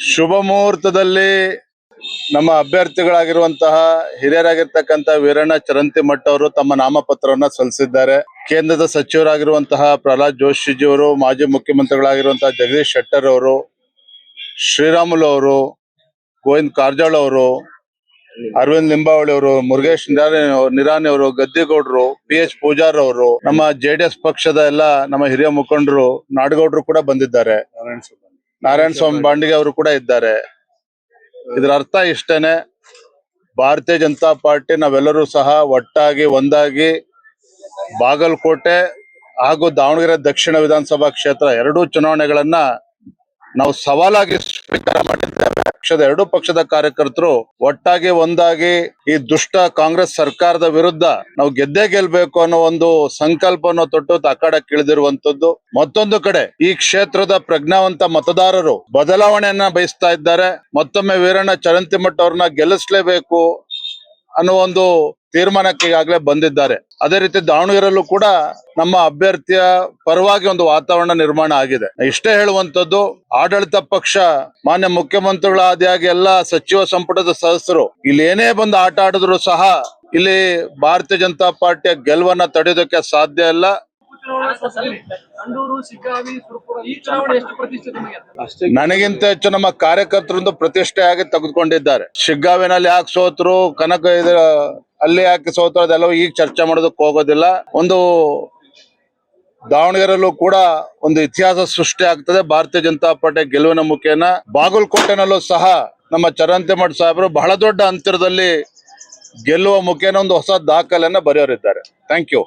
ಶುಭ ಮುಹೂರ್ತದಲ್ಲಿ ನಮ್ಮ ಅಭ್ಯರ್ಥಿಗಳಾಗಿರುವಂತಹ ಹಿರಿಯರಾಗಿರ್ತಕ್ಕಂಥ ವೀರಣ್ಣ ಚರಂತಿಮಠ ಅವರು ತಮ್ಮ ನಾಮಪತ್ರವನ್ನ ಸಲ್ಲಿಸಿದ್ದಾರೆ. ಕೇಂದ್ರದ ಸಚಿವರಾಗಿರುವಂತಹ ಪ್ರಹ್ಲಾದ್ ಜೋಶಿಜಿ ಅವರು, ಮಾಜಿ ಮುಖ್ಯಮಂತ್ರಿಗಳಾಗಿರುವಂತಹ ಜಗದೀಶ್ ಶೆಟ್ಟರ್ ಅವರು, ಶ್ರೀರಾಮುಲು ಅವರು, ಗೋವಿಂದ ಕಾರಜೋಳ ಅವರು, ಅರವಿಂದ್ ಲಿಂಬಾವಳಿ ಅವರು, ಮುರುಗೇಶ್ ನಿರಾಣಿ ಅವರು, ಗದ್ದಿಗೌಡರು, PH ಪೂಜಾರ್ ಅವರು, ನಮ್ಮ JDS ಪಕ್ಷದ ಎಲ್ಲ ನಮ್ಮ ಹಿರಿಯ ಮುಖಂಡರು, ನಾಡಗೌಡರು ಕೂಡ ಬಂದಿದ್ದಾರೆ. ನಾರಾಯಣ ಸ್ವಾಮಿ ಬಾಂಡಿಗೆ ಅವರು ಕೂಡ ಇದ್ದಾರೆ. ಇದರ ಅರ್ಥ ಇಷ್ಟೇನೆ, ಭಾರತೀಯ ಜನತಾ ಪಾರ್ಟಿ ನಾವೆಲ್ಲರೂ ಸಹ ಒಟ್ಟಾಗಿ ಒಂದಾಗಿ ಬಾಗಲಕೋಟೆ ಹಾಗೂ ದಾವಣಗೆರೆ ದಕ್ಷಿಣ ವಿಧಾನಸಭಾ ಕ್ಷೇತ್ರ ಎರಡೂ ಚುನಾವಣೆಗಳನ್ನ ನಾವು ಸವಾಲಾಗಿ ಸ್ವೀಕಾರ ಮಾಡಿದ್ದೇವೆ. ಎರಡೂ ಪಕ್ಷದ ಕಾರ್ಯಕರ್ತರು ಒಟ್ಟಾಗಿ ಒಂದಾಗಿ ಈ ದುಷ್ಟ ಕಾಂಗ್ರೆಸ್ ಸರ್ಕಾರದ ವಿರುದ್ಧ ನಾವು ಗೆದ್ದೇ ಗೆಲ್ಬೇಕು ಅನ್ನೋ ಒಂದು ಸಂಕಲ್ಪವನ್ನು ತೊಟ್ಟು ಅಖಾಡಕ್ಕಿಳಿದಿರುವಂತದ್ದು. ಮತ್ತೊಂದು ಕಡೆ ಈ ಕ್ಷೇತ್ರದ ಪ್ರಜ್ಞಾವಂತ ಮತದಾರರು ಬದಲಾವಣೆಯನ್ನ ಬಯಸ್ತಾ ಇದ್ದಾರೆ. ಮತ್ತೊಮ್ಮೆ ವೀರಣ್ಣ ಚರಂತಿಮಠ ಅವ್ರನ್ನ ಗೆಲ್ಲಿಸಲೇಬೇಕು ಅನ್ನೋ ಒಂದು ತೀರ್ಮಾನಕ್ಕೆ ಈಗಾಗಲೇ ಬಂದಿದ್ದಾರೆ. ಅದೇ ರೀತಿ ದಾವಣಗೆರೆಯಲ್ಲೂ ಕೂಡ ನಮ್ಮ ಅಭ್ಯರ್ಥಿಯ ಪರವಾಗಿ ಒಂದು ವಾತಾವರಣ ನಿರ್ಮಾಣ ಆಗಿದೆ. ಇಷ್ಟೇ ಹೇಳುವಂತದ್ದು, ಆಡಳಿತ ಪಕ್ಷ ಮಾನ್ಯ ಮುಖ್ಯಮಂತ್ರಿಗಳ ಆದಿಯಾಗಿ ಎಲ್ಲ ಸಚಿವ ಸಂಪುಟದ ಸದಸ್ಯರು ಇಲ್ಲಿ ಏನೇ ಬಂದು ಆಟ ಆಡಿದ್ರು ಸಹ ಇಲ್ಲಿ ಭಾರತೀಯ ಜನತಾ ಪಾರ್ಟಿಯ ಗೆಲುವನ್ನ ತಡೆಯೋದಕ್ಕೆ ಸಾಧ್ಯ ಇಲ್ಲ. ನನಗಿಂತ ಹೆಚ್ಚು ನಮ್ಮ ಕಾರ್ಯಕರ್ತರೊಂದು ಪ್ರತಿಷ್ಠೆಯಾಗಿ ತೆಗೆದುಕೊಂಡಿದ್ದಾರೆ. ಶಿಗ್ಗಾವಿನಲ್ಲಿ ಯಾಕೆ ಸೋತರು, ಅಲ್ಲಿ ಯಾಕೆ ಸೋತರು ಅದೆಲ್ಲ ಈಗ ಚರ್ಚೆ ಮಾಡೋದಕ್ಕೆ ಹೋಗೋದಿಲ್ಲ. ಒಂದು ದಾವಣಗೆರೆಯಲ್ಲೂ ಕೂಡ ಒಂದು ಇತಿಹಾಸ ಸೃಷ್ಟಿ ಆಗ್ತದೆ ಭಾರತೀಯ ಜನತಾ ಪಾರ್ಟಿ ಗೆಲುವಿನ ಮುಖೇನ. ಬಾಗಲಕೋಟೆನಲ್ಲೂ ಸಹ ನಮ್ಮ ಚರಂತಿಮಠ ಸಾಹೇಬರು ಬಹಳ ದೊಡ್ಡ ಅಂತರದಲ್ಲಿ ಗೆಲ್ಲುವ ಮುಖೇನ ಒಂದು ಹೊಸ ದಾಖಲೆಯನ್ನ ಬರೆಯೋರಿದ್ದಾರೆ. Thank you.